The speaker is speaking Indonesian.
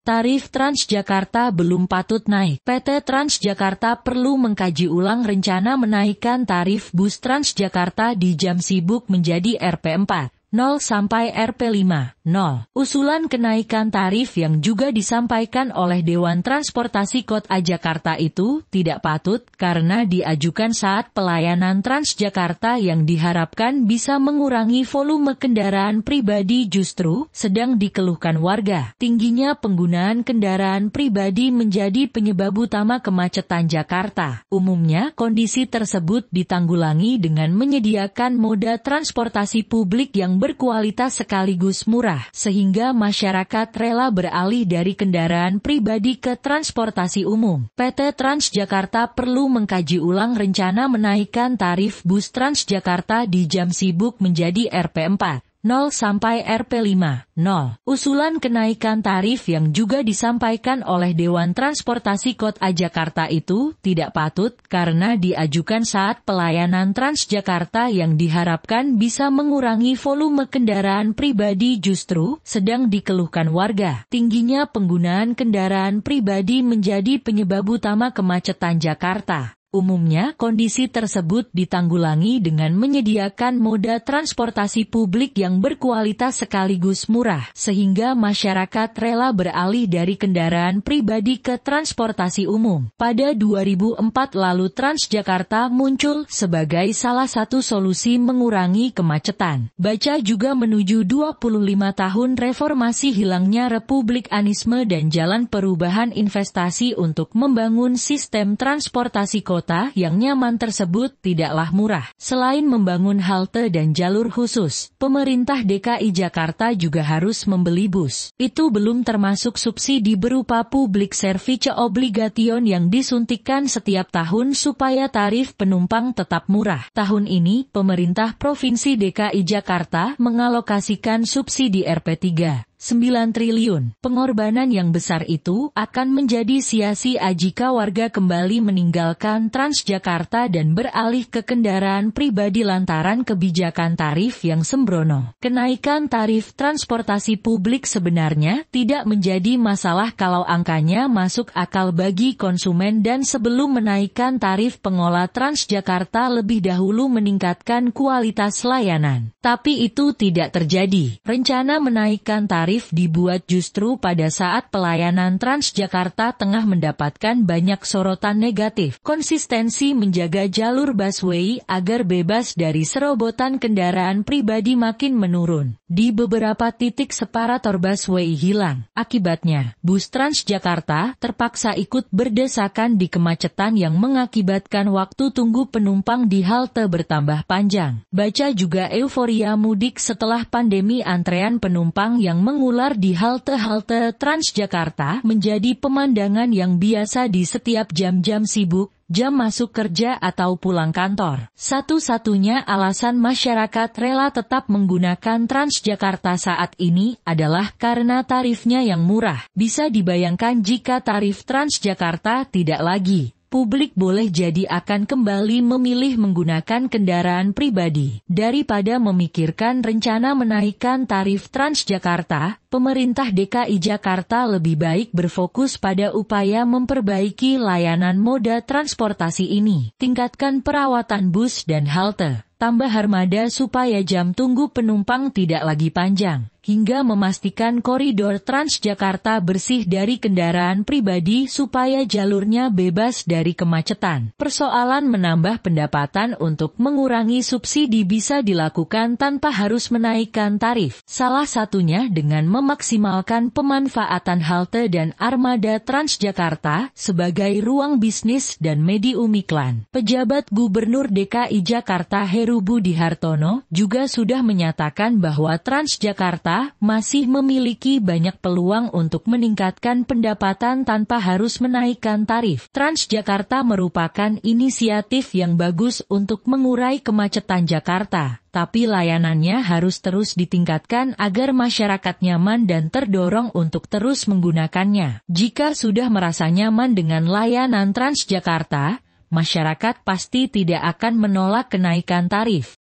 Tarif Transjakarta belum patut naik. PT Transjakarta perlu mengkaji ulang rencana menaikkan tarif bus Transjakarta di jam sibuk menjadi Rp4.0 sampai Rp5.0. Usulan kenaikan tarif yang juga disampaikan oleh Dewan Transportasi Kota Jakarta itu tidak patut karena diajukan saat pelayanan Transjakarta yang diharapkan bisa mengurangi volume kendaraan pribadi justru sedang dikeluhkan warga. Tingginya penggunaan kendaraan pribadi menjadi penyebab utama kemacetan Jakarta. Umumnya kondisi tersebut ditanggulangi dengan menyediakan moda transportasi publik yang berkualitas sekaligus murah, sehingga masyarakat rela beralih dari kendaraan pribadi ke transportasi umum. PT Transjakarta perlu mengkaji ulang rencana menaikkan tarif bus Transjakarta di jam sibuk menjadi Rp4.0 sampai Rp5.0. Usulan kenaikan tarif yang juga disampaikan oleh Dewan Transportasi Kota Jakarta itu tidak patut karena diajukan saat pelayanan Transjakarta yang diharapkan bisa mengurangi volume kendaraan pribadi justru sedang dikeluhkan warga. Tingginya penggunaan kendaraan pribadi menjadi penyebab utama kemacetan Jakarta. Umumnya kondisi tersebut ditanggulangi dengan menyediakan moda transportasi publik yang berkualitas sekaligus murah, sehingga masyarakat rela beralih dari kendaraan pribadi ke transportasi umum. Pada 2004 lalu Transjakarta muncul sebagai salah satu solusi mengurangi kemacetan. Baca juga menuju 25 tahun reformasi hilangnya republikanisme dan jalan perubahan investasi untuk membangun sistem transportasi kota yang nyaman tersebut tidaklah murah. Selain membangun halte dan jalur khusus, pemerintah DKI Jakarta juga harus membeli bus. Itu belum termasuk subsidi berupa public service obligation yang disuntikkan setiap tahun supaya tarif penumpang tetap murah. Tahun ini, pemerintah Provinsi DKI Jakarta mengalokasikan subsidi Rp3.9 triliun. Pengorbanan yang besar itu akan menjadi sia-sia jika warga kembali meninggalkan Transjakarta dan beralih ke kendaraan pribadi lantaran kebijakan tarif yang sembrono. Kenaikan tarif transportasi publik sebenarnya tidak menjadi masalah kalau angkanya masuk akal bagi konsumen dan sebelum menaikkan tarif pengelola Transjakarta lebih dahulu meningkatkan kualitas layanan. Tapi itu tidak terjadi. Rencana menaikkan tarif dibuat justru pada saat pelayanan Transjakarta tengah mendapatkan banyak sorotan negatif. Konsistensi menjaga jalur busway agar bebas dari serobotan kendaraan pribadi makin menurun. Di beberapa titik separator busway hilang. Akibatnya, bus Transjakarta terpaksa ikut berdesakan di kemacetan yang mengakibatkan waktu tunggu penumpang di halte bertambah panjang. Baca juga euforia mudik setelah pandemi, antrean penumpang yang mengular di halte-halte Transjakarta menjadi pemandangan yang biasa di setiap jam-jam sibuk, jam masuk kerja atau pulang kantor. Satu-satunya alasan masyarakat rela tetap menggunakan Transjakarta saat ini adalah karena tarifnya yang murah. Bisa dibayangkan jika tarif Transjakarta tidak lagi, publik boleh jadi akan kembali memilih menggunakan kendaraan pribadi. Daripada memikirkan rencana menaikkan tarif Transjakarta, pemerintah DKI Jakarta lebih baik berfokus pada upaya memperbaiki layanan moda transportasi ini. Tingkatkan perawatan bus dan halte, tambah armada supaya jam tunggu penumpang tidak lagi panjang, hingga memastikan koridor Transjakarta bersih dari kendaraan pribadi supaya jalurnya bebas dari kemacetan. Persoalan menambah pendapatan untuk mengurangi subsidi bisa dilakukan tanpa harus menaikkan tarif. Salah satunya dengan memaksimalkan pemanfaatan halte dan armada Transjakarta sebagai ruang bisnis dan medium iklan. Pejabat Gubernur DKI Jakarta Heru Budi Hartono juga sudah menyatakan bahwa Transjakarta masih memiliki banyak peluang untuk meningkatkan pendapatan tanpa harus menaikkan tarif. Transjakarta merupakan inisiatif yang bagus untuk mengurai kemacetan Jakarta, tapi layanannya harus terus ditingkatkan agar masyarakat nyaman dan terdorong untuk terus menggunakannya. Jika sudah merasa nyaman dengan layanan Transjakarta, masyarakat pasti tidak akan menolak kenaikan tarif.